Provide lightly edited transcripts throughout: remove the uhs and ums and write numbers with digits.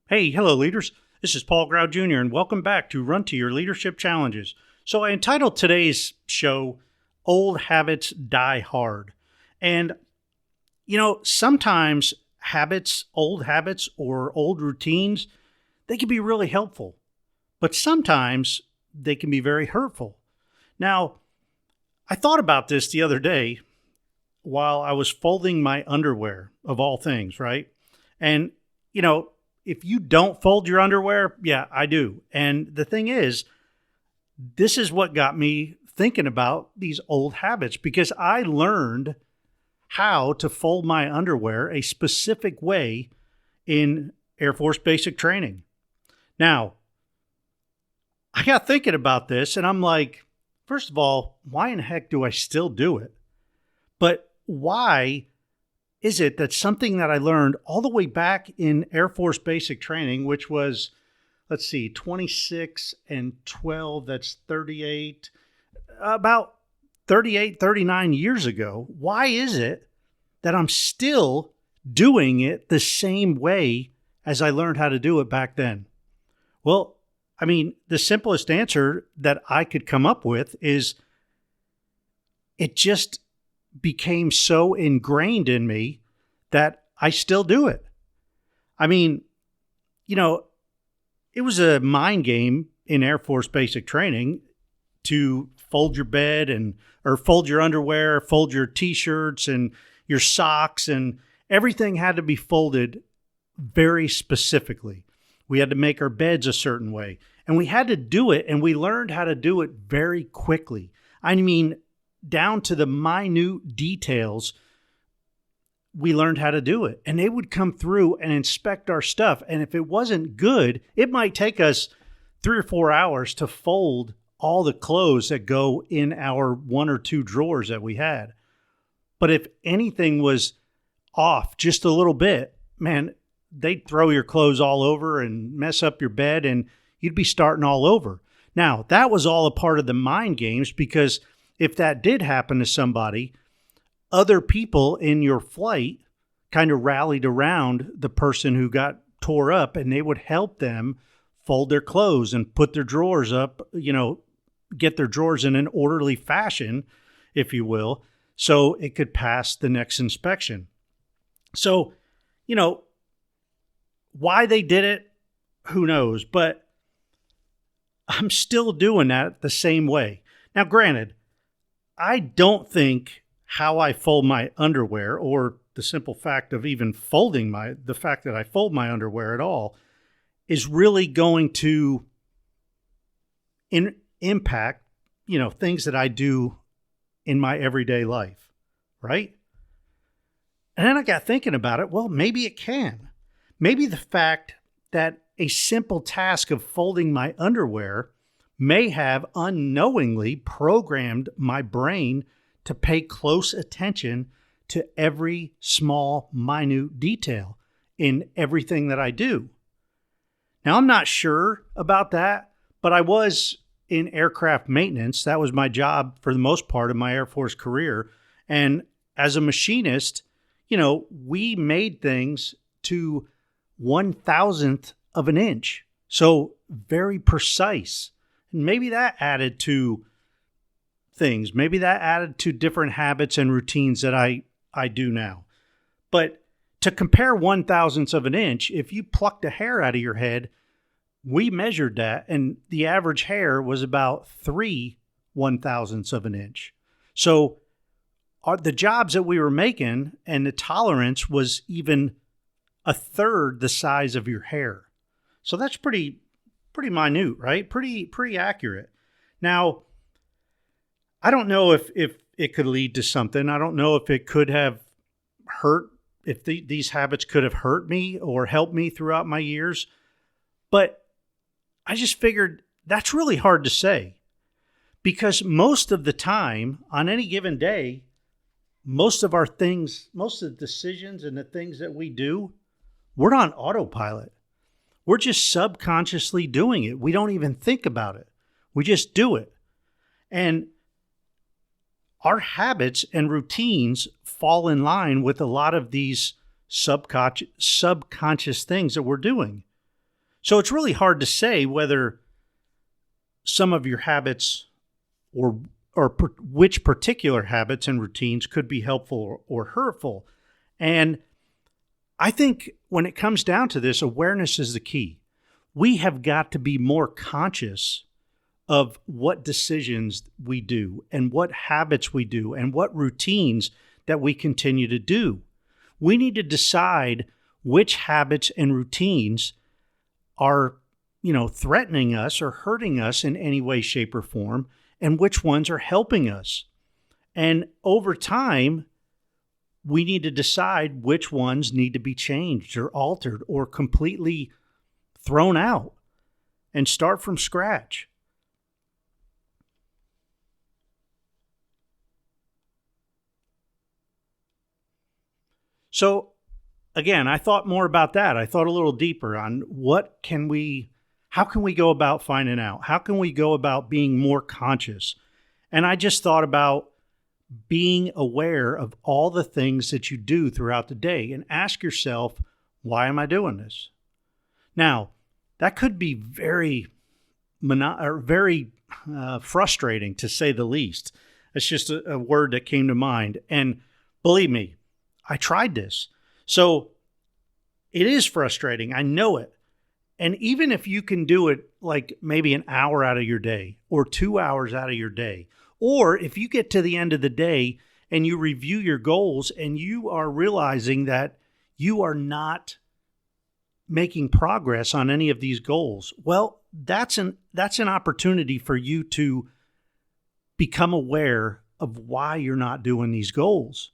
Hey, hello, leaders. This is Paul Grau Jr., and welcome back to Run to Your Leadership Challenges. So, I entitled today's show, Old Habits Die Hard. And, sometimes old habits, or old routines, they can be really helpful, but sometimes they can be very hurtful. Now, I thought about this the other day while I was folding my underwear, of all things, right? And, you know, if you don't fold your underwear, yeah, I do. And the thing is, this is what got me thinking about these old habits because I learned how to fold my underwear a specific way in Air Force basic training. Now, I got thinking about this and I'm like, first of all, why in the heck do I still do it? But why is it that something that I learned all the way back in Air Force basic training, which was, 26 and 12, that's 38, about 38, 39 years ago, why is it that I'm still doing it the same way as I learned how to do it back then? Well, the simplest answer that I could come up with is it just became so ingrained in me that I still do it. It was a mind game in Air Force basic training to fold your bed or fold your underwear, fold your t-shirts and your socks, and everything had to be folded very specifically. We had to make our beds a certain way, and we had to do it, and we learned how to do it very quickly. Down to the minute details, we learned how to do it. And they would come through and inspect our stuff. And if it wasn't good, it might take us 3 or 4 hours to fold all the clothes that go in our 1 or 2 drawers that we had. But if anything was off just a little bit, man, they'd throw your clothes all over and mess up your bed, and you'd be starting all over. Now, that was all a part of the mind games, because if that did happen to somebody, other people in your flight kind of rallied around the person who got tore up, and they would help them fold their clothes and put their drawers up, get their drawers in an orderly fashion, if you will, so it could pass the next inspection. So, why they did it, who knows? But I'm still doing that the same way. Now, granted, I don't think how I fold my underwear, or the simple fact of even the fact that I fold my underwear at all, is really going to impact, things that I do in my everyday life, right? And then I got thinking about it. Well, maybe it can. Maybe the fact that a simple task of folding my underwear may have unknowingly programmed my brain to pay close attention to every small, minute detail in everything that I do. Now, I'm not sure about that, but I was in aircraft maintenance. That was my job for the most part of my Air Force career. And as a machinist, we made things to 1,000th of an inch. So very precise. And maybe that added to things. Maybe that added to different habits and routines that I do now. But to compare 1,000th of an inch, if you plucked a hair out of your head, we measured that, and the average hair was about 3 1,000ths of an inch. So the jobs that we were making, and the tolerance was even a third the size of your hair. So that's pretty minute, right? Pretty accurate. Now, I don't know if it could lead to something. I don't know if it could have hurt, if these habits could have hurt me or helped me throughout my years. But I just figured that's really hard to say, because most of the time on any given day, most of the decisions and the things that we do, we're on autopilot. We're just subconsciously doing it. We don't even think about it. We just do it. And our habits and routines fall in line with a lot of these subconscious things that we're doing. So it's really hard to say whether some of your habits or which particular habits and routines could be helpful or hurtful. And I think when it comes down to this, awareness is the key. We have got to be more conscious of what decisions we do and what habits we do and what routines that we continue to do. We need to decide which habits and routines are, threatening us or hurting us in any way, shape, or form, and which ones are helping us. And over time, we need to decide which ones need to be changed or altered or completely thrown out and start from scratch. So again, I thought more about that. I thought a little deeper on how can we go about finding out? How can we go about being more conscious? And I just thought about being aware of all the things that you do throughout the day and ask yourself, why am I doing this? Now, that could be very frustrating, to say the least. It's just a word that came to mind. And believe me, I tried this. So it is frustrating. I know it. And even if you can do it like maybe an hour out of your day or 2 hours out of your day, or if you get to the end of the day and you review your goals and you are realizing that you are not making progress on any of these goals, well, that's an opportunity for you to become aware of why you're not doing these goals.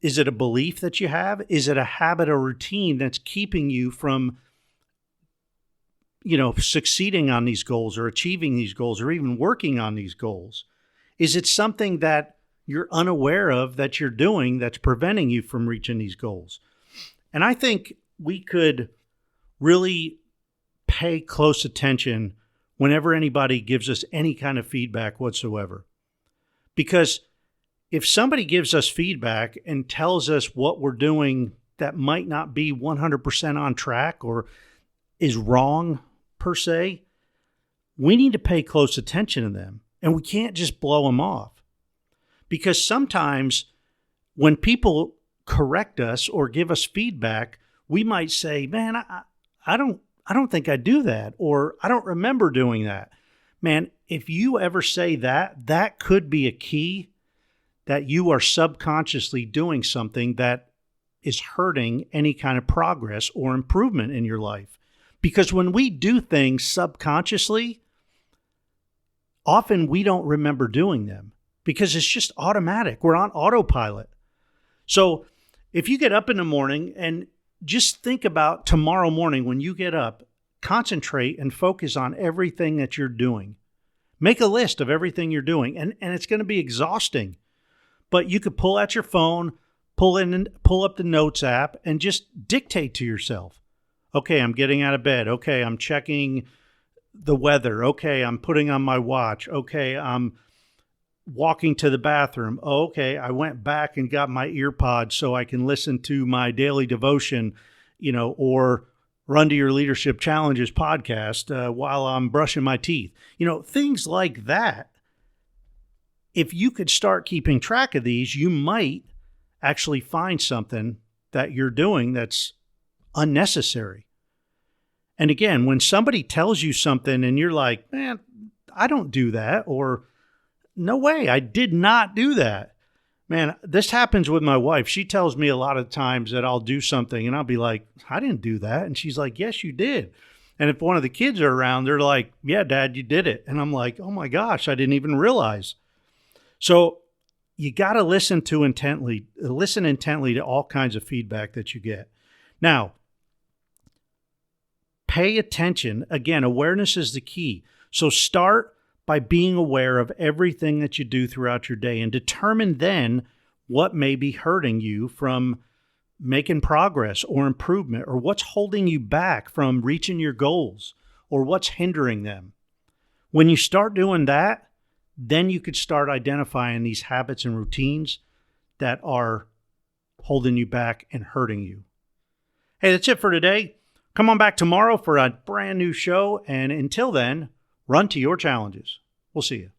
Is it a belief that you have? Is it a habit or routine that's keeping you from, succeeding on these goals or achieving these goals or even working on these goals? Is it something that you're unaware of that you're doing that's preventing you from reaching these goals? And I think we could really pay close attention whenever anybody gives us any kind of feedback whatsoever. Because if somebody gives us feedback and tells us what we're doing that might not be 100% on track or is wrong per se, we need to pay close attention to them. And we can't just blow them off. Because sometimes when people correct us or give us feedback, we might say, man, I don't think I do that, or I don't remember doing that. Man, if you ever say that, that could be a key that you are subconsciously doing something that is hurting any kind of progress or improvement in your life. Because when we do things subconsciously, often we don't remember doing them because it's just automatic. We're on autopilot. So if you get up in the morning and just think about tomorrow morning when you get up, concentrate and focus on everything that you're doing. Make a list of everything you're doing, and it's going to be exhausting. But you could pull out your phone, pull up the notes app, and just dictate to yourself. Okay, I'm getting out of bed. Okay, I'm checking the weather. Okay, I'm putting on my watch. Okay, I'm walking to the bathroom. Oh, okay, I went back and got my ear pods so I can listen to my daily devotion, or Run to Your Leadership Challenges podcast while I'm brushing my teeth. Things like that. If you could start keeping track of these, you might actually find something that you're doing that's unnecessary. And again, when somebody tells you something and you're like, man, I don't do that, or no way, I did not do that. Man, this happens with my wife. She tells me a lot of times that I'll do something and I'll be like, I didn't do that. And she's like, yes, you did. And if one of the kids are around, they're like, yeah, Dad, you did it. And I'm like, oh my gosh, I didn't even realize. So you got to listen intently to all kinds of feedback that you get. Now, pay attention. Again, awareness is the key. So start by being aware of everything that you do throughout your day and determine then what may be hurting you from making progress or improvement, or what's holding you back from reaching your goals, or what's hindering them. When you start doing that, then you could start identifying these habits and routines that are holding you back and hurting you. Hey, that's it for today. Come on back tomorrow for a brand new show. And until then, run to your challenges. We'll see you.